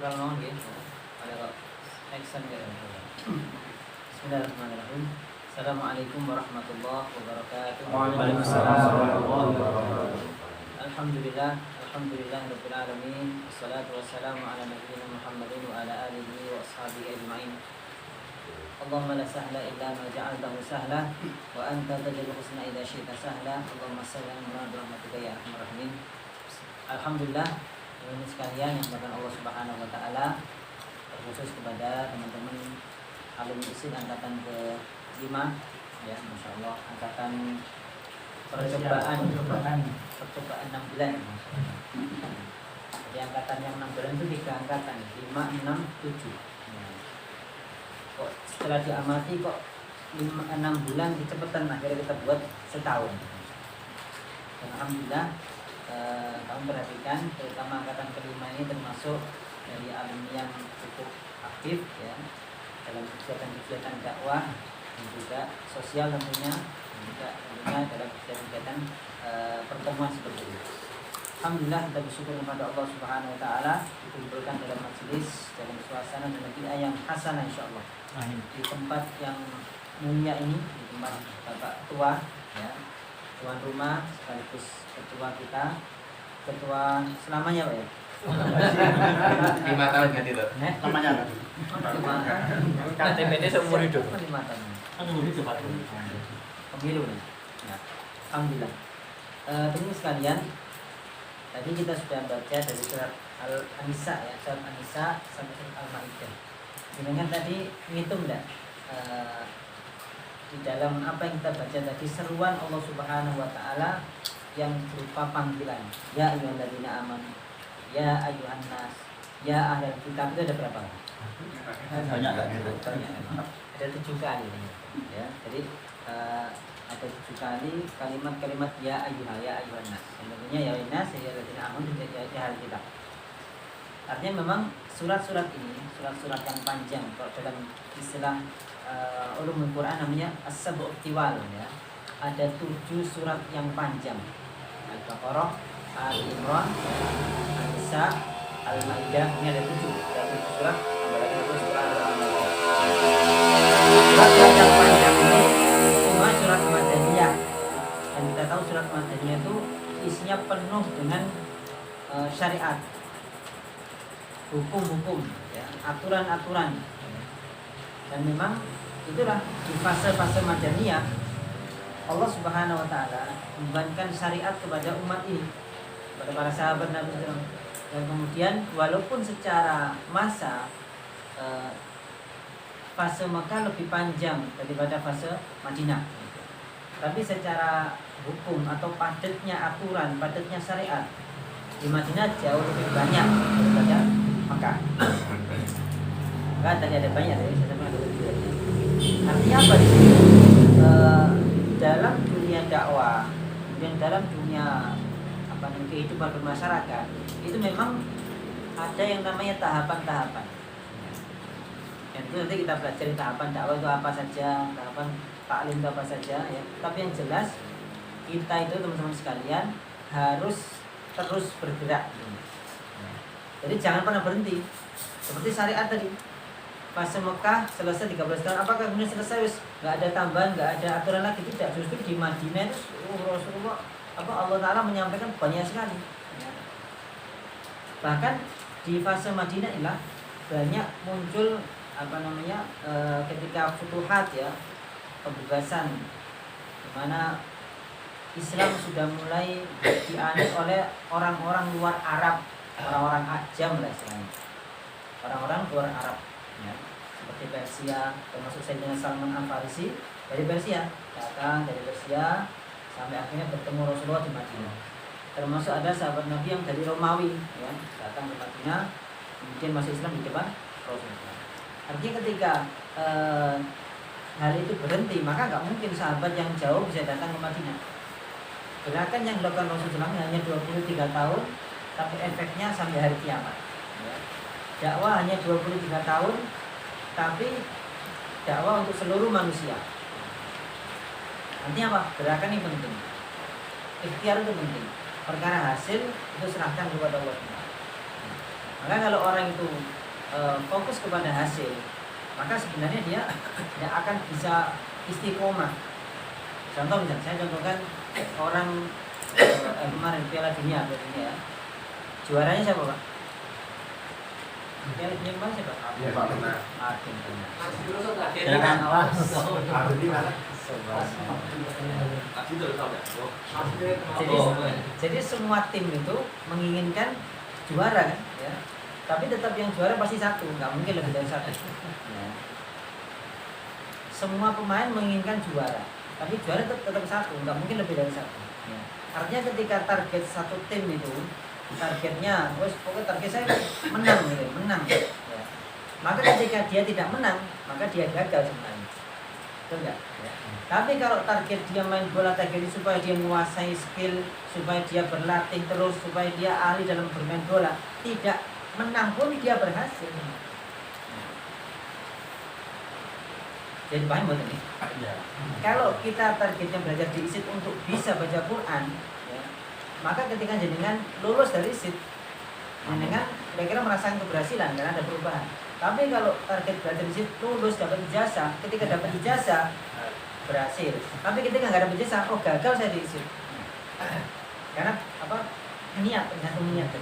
netral mohon nggih. Ada kok action ya. Bismillahirrahmanirrahim. Assalamualaikum warahmatullahi wabarakatuh. Waalaikumsalam warahmatullahi wabarakatuh. Alhamdulillahirabbil alamin. Wassalatu wassalamu ala nabiyyina Muhammadin wa ala alihi wa ashabihi ajma'in. Allahumma la sahla illa ma ja'altahu sahla wa anta taj'alul husna idza syi'ta sahla. Allahumma shalli ala rahmatika ya arhamar rahimin. Alhamdulillah, teman-teman sekalian yang dimuliakan Allah Subhanahu wa taala, terkhusus kepada teman-teman alumni ISIN angkatan ke-5 ya, Masya Allah, angkatan percobaan 6 bulan. Jadi angkatan yang 6 bulan itu 3 angkatan, 5, 6, 7 ya. Kok setelah diamati kok 6 bulan kecepatan, akhirnya kita buat setahun. Dan Alhamdulillah, kamu perhatikan terutama angkatan ke-5 ini termasuk dari alumni yang cukup aktif ya dalam kegiatan-kegiatan dakwah dan juga sosial tentunya, dan juga tentunya dalam kegiatan-kegiatan pertemuan seperti ini. Alhamdulillah, kita bersyukur kepada Allah Subhanahu wa taala dikumpulkan dalam majelis dalam suasana dan bid'ah yang hasanah insyaallah. Di tempat yang mulia ini, di tempat Bapak tua ya, tuan rumah sekaligus ketua kita, ketua selamanya Pak ya. 5 tahun ganti tuh. Namanya kan? KTP seumur hidup. 5 tahun. Seumur hidup Pak. Pemilu nih. Ya. Alhamdulillah. Teman sekalian, tadi kita sudah baca dari surat Al-Nisa ya, surat An-Nisa sampai surat Al-Maidah. Dengan tadi ngitung enggak? Di dalam apa yang kita baca tadi seruan Allah Subhanahu wa taala yang berupa panggilan. Ya ayyuhalladzina amanu, ya ayyuhan nas, ya ahlul kitab, itu ada berapa? Banyak kan gitu. Banyak. Ada 7 kali ya. Jadi ada 7 kali kalimat-kalimat ya ayyuhan nas. Yang tentunya ya ayyuhan nas, ya ayyuhalladzina amanu, ya ahlul kitab. Artinya memang surat-surat ini, surat-surat yang panjang, kalau dalam istilah ulumul Quran namanya as-sab'ut tiwal ya. Ada 7 surat yang panjang. Al-Baqarah, Al-Imran, An-Nisa, Al-Maidah, ini ada 7 surat, tambah lagi surat Al-Maidah. Surat yang panjang ini semua surat Madaniyah. Dan kita tahu surat Madaniyah itu isinya penuh dengan syariat, hukum-hukum ya, aturan-aturan. Dan memang itulah di fase-fase Madaniyah Allah Subhanahu wa taala membebankan syariat kepada umat ini, kepada para sahabat Nabi SAW. Dan kemudian walaupun secara masa fase Mekah lebih panjang daripada fase Madinah, tapi secara hukum atau padatnya aturan, padatnya syariat di Madinah jauh lebih banyak daripada Mekah. Maka tadi ada banyak, dari saya sampaikan ada lebih banyak. Artinya apa di sini? Dalam dunia dakwah, dan dalam dunia kehidupan bermasyarakat, itu memang ada yang namanya tahapan-tahapan. Dan itu nanti kita belajar tahapan dakwah itu apa saja, tahapan taklim itu apa saja ya. Tapi yang jelas kita itu teman-teman sekalian harus terus bergerak. Jadi jangan pernah berhenti. Seperti syariat tadi, fase Mekah selesai 13 tahun, apakah kemudian selesai wis nggak ada tambahan, nggak ada aturan lagi? Tidak, justru di Madinah itu Rasulullah Allah Taala menyampaikan banyak sekali ya. Bahkan di fase Madinah inilah banyak muncul ketika futuhat ya, pembebasan, di mana Islam sudah mulai dianut oleh orang-orang luar Arab, orang-orang ajam lah istilahnya, orang-orang luar Arab ya. Seperti Persia, termasuk Sayyidina Salman Al-Farisi dari Persia, datang dari Persia sampai akhirnya bertemu Rasulullah di Madinah. Termasuk ada sahabat Nabi yang dari Romawi ya, datang ke Madinah, kemudian masuk Islam di depan Rasulullah. Artinya ketika hal itu berhenti, maka nggak mungkin sahabat yang jauh bisa datang ke Madinah. Gerakan yang dilakukan Rasulullah hanya 23 tahun, tapi efeknya sampai hari kiamat ya. Dakwah hanya 23 tahun, tapi dakwah untuk seluruh manusia. Artinya apa? Gerakan ini penting, ikhtiar itu penting. Perkara hasil itu serahkan kepada Allah. Maka kalau orang itu fokus kepada hasil, maka sebenarnya dia tidak akan bisa istiqomah. Contoh misalnya, saya contohkan orang kemarin Piala Dunia, ya. Juaranya siapa Pak? Piala Dunia kemarin siapa? Iya, Pak, benar. Argentina. Jangan awas. Jadi semua tim itu menginginkan juara kan, ya. Tapi tetap yang juara pasti satu, nggak mungkin lebih dari satu. Ya. Semua pemain menginginkan juara, tapi juara tetap satu, nggak mungkin lebih dari satu. Ya. Artinya ketika target satu tim itu, targetnya, pokoknya target saya menang, gitu, menang. Ya. Maka ketika dia tidak menang, maka dia gagal sebenarnya. Betul nggak? Ya. Tapi kalau target dia main bola target supaya dia menguasai skill, supaya dia berlatih terus, supaya dia ahli dalam bermain bola, tidak menang pun dia berhasil. Jadi paham betul nih? Ya. Kalau kita targetnya belajar di ISIT untuk bisa baca Quran, ya, maka ketika jenengan lulus dari ISIT, jenengan kira-kira merasakan keberhasilan karena ada perubahan. Tapi kalau target belajar di ISIT lulus dapat ijazah, ketika dapat ijazah berhasil. Tapi ketika nggak dapat ijazah, oh gagal saya di ISIT. Karena apa? Niat, tergantung niat.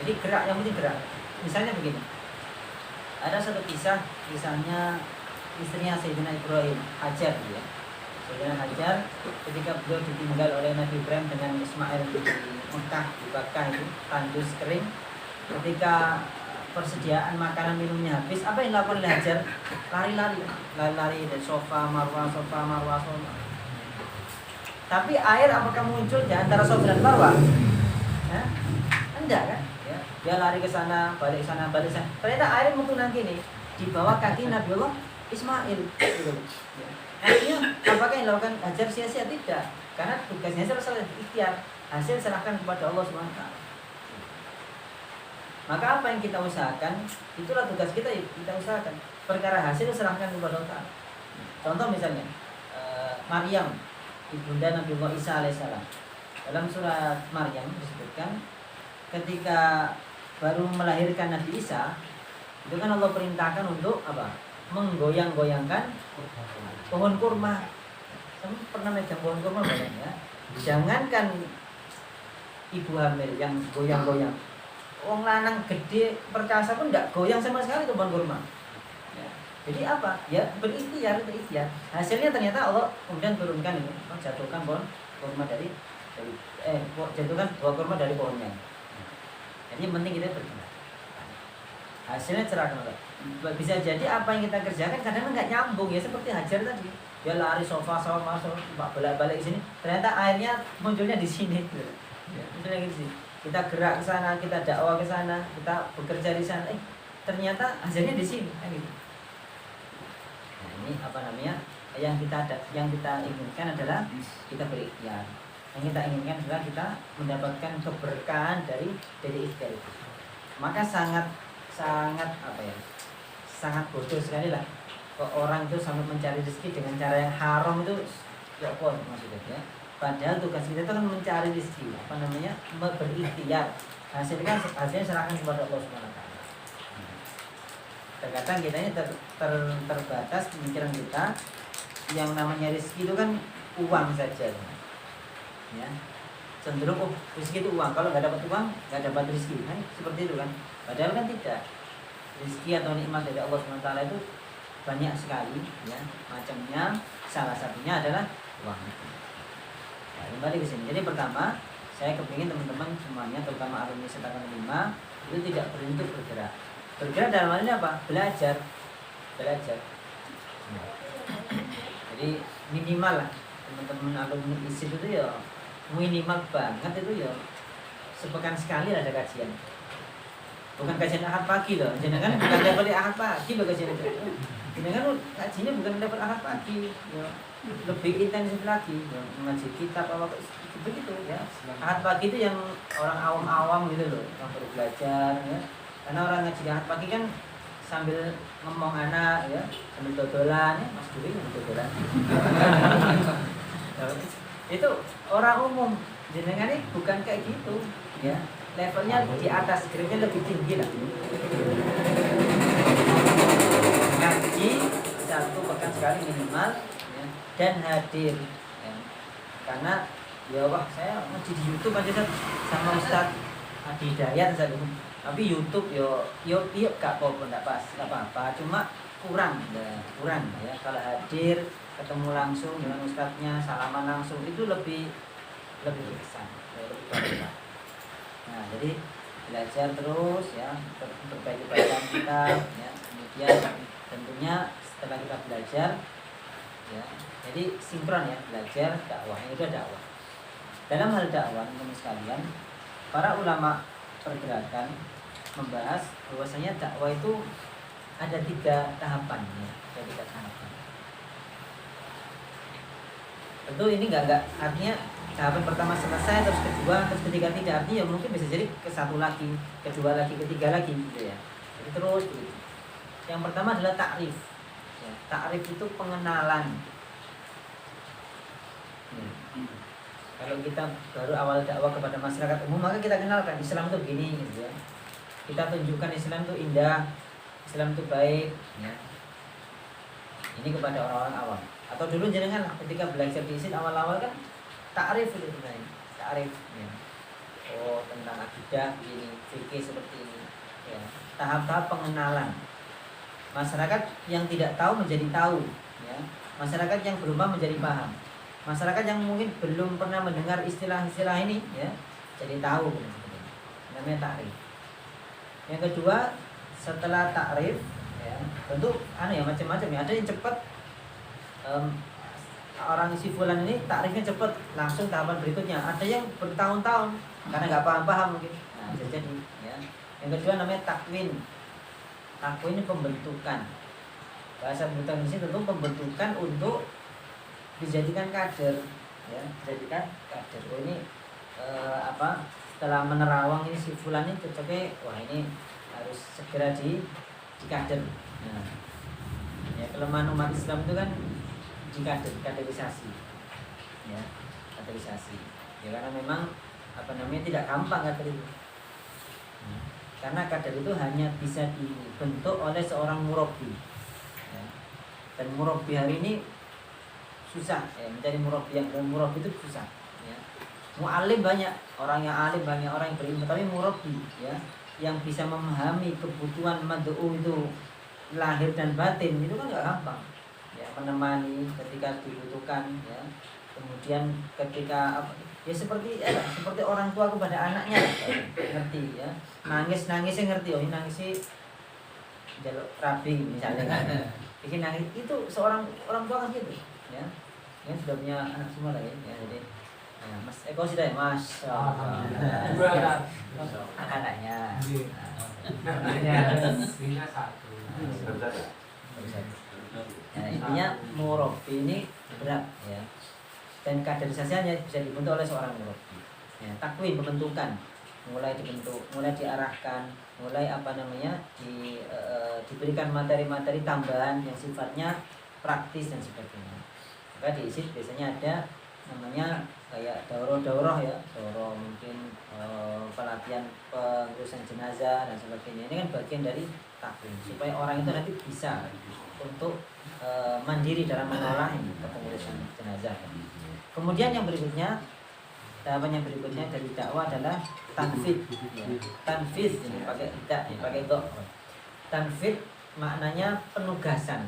Jadi gerak, yang penting gerak. Misalnya begini, ada satu kisahnya istrinya Sayyidina Ibrahim, Hajar, ya. Sayyidina Hajar ketika beliau ditinggal oleh Nabi Ibrahim dengan Ismail di Mekah, di Bakkah itu tandus kering. Ketika persediaan makanan minumnya habis, apa yang dilakukan oleh Hajar? Lari-lari dari sofa marwah. Tapi air apakah muncul di antara sofa dan marwah? Enggak kan? Ya. Dia lari ke sana, balik sana. Ternyata air menggunakan gini di bawah kaki Nabiullah Ismail. Gitu. Ya. Artinya apakah yang dilakukan Hajar sia-sia? Tidak. Karena tugasnya selesai ikhtiar. Hasil serahkan kepada Allah SWT. Maka apa yang kita usahakan, itulah tugas kita usahakan. Perkara hasil serahkan kepada Allah. Contoh misalnya Maryam, ibunda Nabiullah Isa alaihissalam. Dalam surat Maryam disebutkan ketika baru melahirkan Nabi Isa, itu kan Allah perintahkan untuk apa? Menggoyang-goyangkan pohon kurma. Kamu pernah megang pohon kurma bukan ya? Jangankan ibu hamil yang goyang-goyang, wong lanang gede perkasa pun enggak goyang sama sekali itu pohon kurma. Ya. Jadi apa? Ya berikhtiar. Hasilnya ternyata Allah kemudian turunkan ini, jatuhkan pohon kurma jatuhkan buah kurma dari pohonnya. Jadi yang penting kita bergerak. Hasilnya cerah kan, bisa jadi apa yang kita kerjakan kadang nggak nyambung ya, seperti Hajar tadi. Dia lari sofa masuk, balik ke sini, ternyata airnya munculnya di sini. Ya, misalnya gitu sih. Kita gerak ke sana, kita dakwah ke sana, kita bekerja di sana, ternyata hasilnya di sini, kan gitu. Nah, ini apa namanya? Yang kita inginkan adalah kita berikhtiar. Yang kita inginkan adalah kita mendapatkan keberkahan dari ikhtiar itu. Maka sangat bodoh sekali lah kok orang itu sampai mencari rezeki dengan cara yang haram itu, ya apa maksudnya ya? Padahal tugas kita itu kan mencari rezeki, berikhtiar. Hasilnya serahkan kepada Allah SWT. Terkadang kita ini terbatas pemikiran kita, yang namanya rezeki itu kan uang saja. Ya, cenderung rezeki itu uang, kalau nggak dapat uang nggak dapat rezeki, kan seperti itu kan. Padahal kan tidak. Rezeki atau nikmat dari Allah SWT itu banyak sekali ya macamnya, salah satunya adalah uang. Nah, kembali ke sini. Jadi pertama saya kepingin teman-teman semuanya, terutama alumni Setakan 5 itu tidak berhenti bergerak dalam hal ini apa? Belajar. Jadi minimal lah teman-teman alumni ISIT itu ya minimal banget itu ya sepekan sekali ada kajian. Bukan kajian Ahad pagi loh, jangan bukan level Ahad pagi loh kajian itu. Jangan kajiannya bukan level Ahad pagi, ya. Lebih intensif lagi, ya. Mengaji kitab apa begitu ya. Ahad pagi itu yang orang awam-awam gitu loh, yang baru belajar ya. Karena orang ngaji Ahad pagi kan sambil ngomong anak ya, sambil dodolan ya, Mas Dwi dodolan. Itu orang umum, jenengan ini bukan kayak gitu ya. levelnya di atas, grade-nya lebih tinggi lah. Ngaji 1 pekan sekali minimal ya, dan hadir ya. Karena ya wah saya ngaji di YouTube aja Ustaz, sama Ustaz Adi Hidayat Ustaz. Tapi YouTube yo gak apa-apa, enggak apa-apa, cuma kurang ya. Kalau hadir ketemu langsung dengan ustadznya, salaman langsung itu lebih berkesan, lebih berkesan. Nah, jadi belajar terus ya, memperbaiki bacaan kita ya. Kemudian tentunya setelah kita belajar ya, jadi sinkron ya, belajar dakwah, itu dakwah. Dalam hal dakwah teman-teman sekalian, para ulama pergerakan membahas bahwasanya dakwah itu ada 3 tahapan ya, ada 3 tahapan. Tentu ini enggak artinya tahapan pertama selesai terus kedua terus ketiga tidak, artinya ya mungkin bisa jadi ke 1 lagi, kedua lagi, ketiga lagi gitu ya. Jadi terus gitu. Yang pertama adalah ta'rif. Ya, ta'rif itu pengenalan. Kalau kita baru awal dakwah kepada masyarakat umum, maka kita kenalkan Islam itu begini gitu ya. Kita tunjukkan Islam itu indah, Islam itu baik ya. Ini kepada orang-orang awam. Atau dulu jenengan ketika belajar di sini awal-awal kan ta'rif itu sebenarnya, ta'rif ya. Oh, tentang akidah ini, fikih seperti ini ya. Tahap-tahap pengenalan. Masyarakat yang tidak tahu menjadi tahu ya. Masyarakat yang berubah menjadi paham. Masyarakat yang mungkin belum pernah mendengar istilah-istilah ini ya, jadi tahu namanya ta'rif. Yang kedua, setelah ta'rif ya, tentu ya macam-macam ya. Ada yang cepat, orang si fulan ini ta'rifnya cepat, langsung tahapan berikutnya. Ada yang bertahun-tahun karena nggak paham-paham mungkin. Nah, bisa jadi ya. Yang kedua namanya takwin. Takwin ini pembentukan. Bahasa pembentukan di sini tentu pembentukan untuk dijadikan kader ya, dijadikan kader. Oh ini setelah menerawang ini si fulan ini cocoknya, wah ini harus segera di kader. Nah, ya kelemahan umat Islam itu kan di kaderisasi ya, kaderisasi ya, karena memang tidak gampang kader itu. Karena kader itu hanya bisa dibentuk oleh seorang murabbi ya. Dan murabbi hari ini susah ya, mencari murabbi itu susah ya. Mu'alim banyak, orang yang alim banyak, orang yang berilmu, tapi murabbi ya, yang bisa memahami kebutuhan mad'u itu lahir dan batin itu kan enggak gampang ya, menemani ketika dibutuhkan ya. Kemudian ketika ya seperti orang tua kepada anaknya ngerti ya, nangisnya ngerti, oh ini nangis jaluk rabi misalnya kan. Bikin nangis itu seorang orang tua kan gitu ya. Yang sudah punya anak semua lah ya. Jadi Mas Eko sudah ya Mas. Anaknya. Anaknya satu. Nah, intinya murabbi ini berat ya. Dan kaderisasinya bisa dibentuk oleh seorang murabbi. Ya, takwin pembentukan, mulai dibentuk, mulai diarahkan, mulai diberikan materi-materi tambahan yang sifatnya praktis dan sebagainya. Maka di ISID biasanya ada namanya kayak daurah ya, daurah mungkin pelatihan pengurusan jenazah dan sebagainya. Ini kan bagian dari takwin supaya orang itu nanti bisa untuk mandiri dalam mengolah kepengurusan jenazah. Kemudian yang berikutnya, tahapan yang berikutnya dari dakwah adalah tanfid. Ya. Tanfid ini pakai dok. Tanfid maknanya penugasan.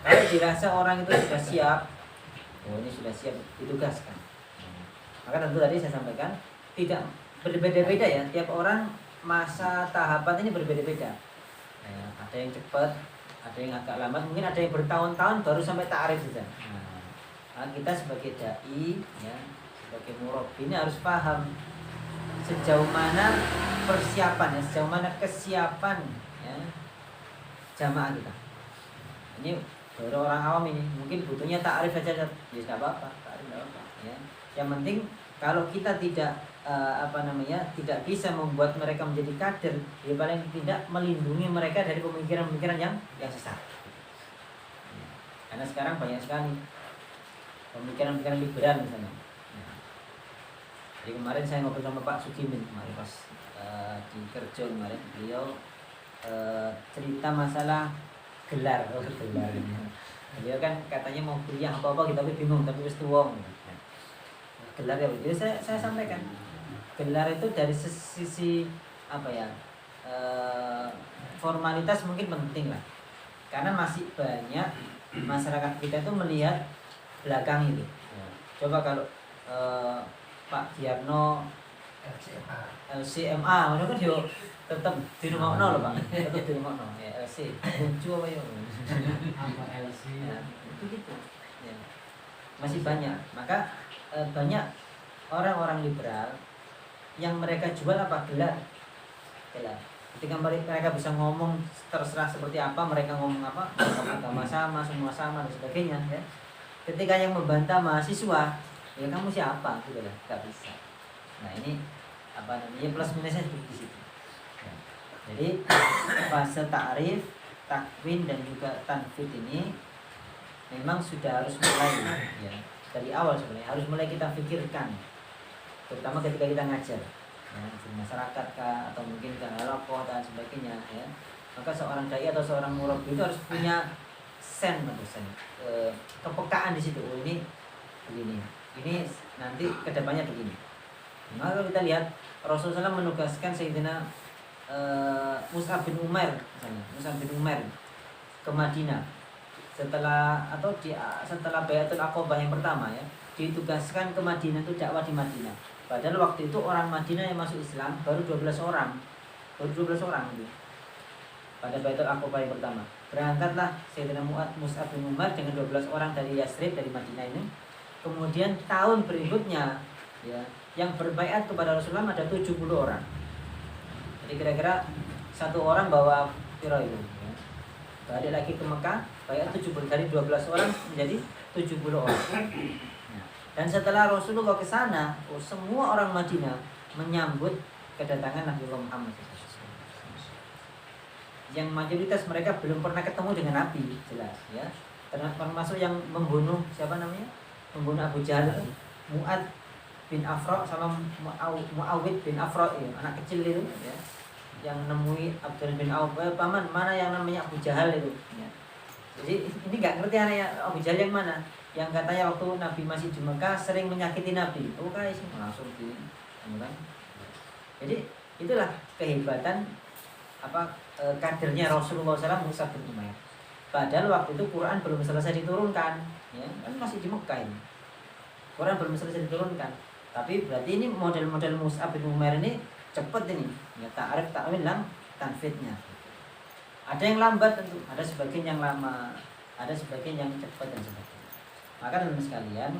Kalau dirasa orang itu sudah siap, oh ini sudah siap ditugaskan. Maka tentu tadi saya sampaikan tidak berbeda-beda ya, tiap orang masa tahapan ini berbeda-beda. Ya, ada yang cepat, ada yang agak lambat, mungkin ada yang bertahun-tahun baru sampai ta'rif saja. Nah, kita sebagai dai ya, sebagai murabbi ini harus paham sejauh mana persiapan ya, sejauh mana kesiapan ya, jamaah kita. Ini baru orang awam ini mungkin butuhnya ta'rif saja, ya tidak apa-apa, ta'rif tidak apa-apa ya. Yang penting kalau kita tidak tidak bisa membuat mereka menjadi kader, ya paling tidak melindungi mereka dari pemikiran-pemikiran yang sesat. Ya. Karena sekarang banyak sekali pemikiran-pemikiran liberal misalnya. Ya. Jadi kemarin saya ngobrol sama Pak Sugimin kemarin pas di kerja kemarin, beliau cerita masalah gelar, gelar ini. Beliau kan katanya mau kuliah apa-apa gitu, tapi bingung, tapi wis tuwa. Gelar ya, jadi saya sampaikan gelar itu dari sisi apa ya, formalitas mungkin penting lah, karena masih banyak masyarakat kita itu melihat belakang itu. Coba kalau Pak Diarno LCMA, mana kan yo tetap di rumah loh Pak, tetap di rumah ya LC, lucu apa yo? Apa LC? Ya, itu gitu. Ya. Masih banyak, maka banyak orang-orang liberal yang mereka jual apa, gelar. Ketika mereka bisa ngomong terserah seperti apa, mereka ngomong apa, agama sama, semua sama dan sebagainya ya. Ketika yang membantah mahasiswa, ya kamu siapa gitu lah, nggak bisa. Nah ini apa namanya, plus minusnya di situ. Ya. Jadi fase ta'rif, takwin dan juga tanfid ini memang sudah harus mulai ya, dari awal sebenarnya harus mulai kita pikirkan, terutama ketika kita ngajar ya, di masyarakat kah, atau mungkin ke halakoh dan sebagainya ya. Maka seorang dai atau seorang murabbi itu harus punya kepekaan di situ. Oh ini begini, ini nanti kedepannya begini. Maka kalau kita lihat Rasulullah SAW menugaskan Sayyidina Mus'ab bin Umair, misalnya Mus'ab bin Umair ke Madinah setelah Baiatul Aqabah yang pertama ya, ditugaskan ke Madinah itu dakwah di Madinah. Padahal waktu itu orang Madinah yang masuk Islam baru 12 orang. Baru 12 orang itu. Pada Baiatul Aqabah yang pertama. Berangkatlah Sayyidina Mus'ab bin Umair dengan 12 orang dari Yasrib, dari Madinah ini. Kemudian tahun berikutnya ya, yang berbaiat kepada Rasulullah ada 70 orang. Jadi kira-kira satu orang bawa piro itu ya. Balik lagi ke Mekah, baiat 70, dari 12 orang menjadi 70 orang. Nah, dan setelah Rasulullah ke sana, semua orang Madinah menyambut kedatangan Nabi Muhammad. Yang mayoritas mereka belum pernah ketemu dengan Nabi, jelas ya. Termasuk yang membunuh siapa namanya? Membunuh Abu Jahal itu, Mu'ad bin Afra sama Muawid bin Afra ya, anak kecil itu ya. Yang nemui Abdul bin Auf, paman mana yang namanya Abu Jahal itu ya. Jadi ini nggak ngerti anaknya Abu Jahal yang mana, yang katanya waktu Nabi masih di Mekah sering menyakiti Nabi. Oh kayak sih langsung di kan. Jadi itulah kehebatan apa kadernya Rasulullah SAW, Mus'ab bin Umair. Padahal waktu itu Quran belum selesai diturunkan ya, kan masih di Mekah ini. Quran belum selesai diturunkan. Tapi berarti ini model-model Mus'ab bin Umair ini cepat ini ya, ta'arif ta'wil tanfidnya. Ada yang lambat tentu, ada sebagian yang lama, ada sebagian yang cepat dan sebagainya. Maka teman sekalian,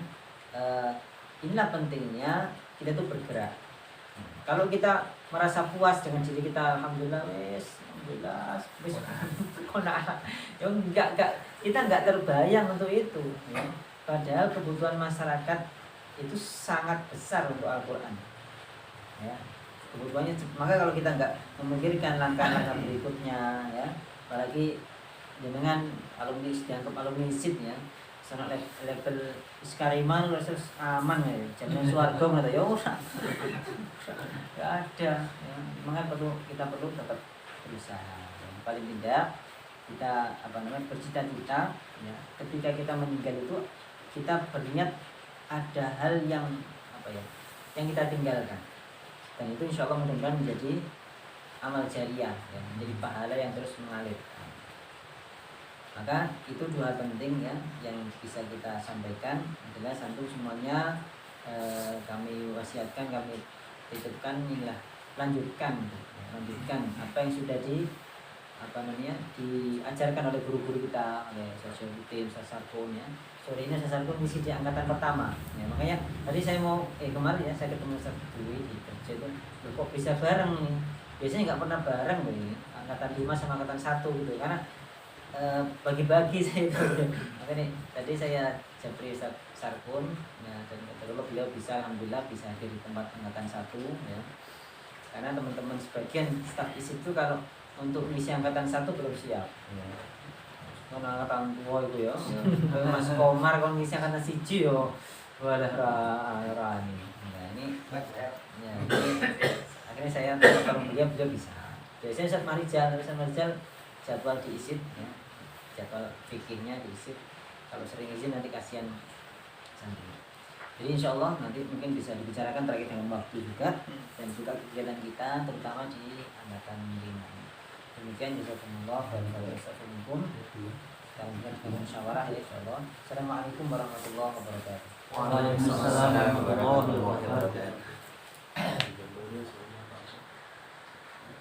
inilah pentingnya kita tuh bergerak. Kalau kita merasa puas dengan diri kita, alhamdulillah wis ya enggak, kita enggak terbayang untuk itu ya. Padahal kebutuhan masyarakat itu sangat besar untuk Al-Qur'an. Ya. Kebutuhannya, maka kalau kita enggak memikirkan langkah-langkah berikutnya ya, apalagi dengan alumni, dianggap alumni SID ya, sana level iskariman terus aman ya, jaminan swarga ngono ya ora. Enggak ada ya. Maka kita perlu tetap berusaha. Yang paling tidak kita bercita-cita ya, ketika kita meninggal itu kita berniat ada hal yang yang kita tinggalkan. Dan itu insya Allah mudah-mudahan menjadi amal jariah ya, menjadi pahala yang terus mengalir. Maka itu dua hal penting ya yang bisa kita sampaikan adalah satu, semuanya kami wasiatkan, kami titipkan, inilah lanjutkan apa yang sudah diajarkan oleh guru-guru kita, oleh Sosiologi, Sasarpun ya. Sore ini Sasarpun misi di angkatan pertama ya, makanya tadi saya mau kemarin ya saya ketemu Ustaz Dwi di kerja itu, kok bisa bareng nih, biasanya nggak pernah bareng nih, angkatan 5 sama angkatan 1 gitu, karena bagi-bagi saya itu. Makanya tadi saya Japri Ustaz Sarpun ya, dan kalau beliau bisa, alhamdulillah bisa hadir di tempat angkatan 1 ya. Karena teman-teman sebagian staf isi itu kalau untuk misi angkatan 1 belum siap ya. Kan angkatan tua itu ya. Mas Komar kon misi angkatan 1 yo. Walah ra ini. Nah, ini ya, jadi akhirnya saya kalau beliau bisa. Biasanya Ustaz Marijal jadwal diisi ya, jadwal fikihnya diisi. Kalau sering izin nanti kasihan santri. Jadi insya Allah nanti mungkin bisa dibicarakan terkait dengan waktu juga dan juga kegiatan kita terutama di angkatan 5. Demikian jazakumullah khairan wassalamualaikum. Kita mungkin musyawarah ya insya Allah. Assalamualaikum warahmatullahi wabarakatuh. Waalaikumsalam warahmatullahi wabarakatuh.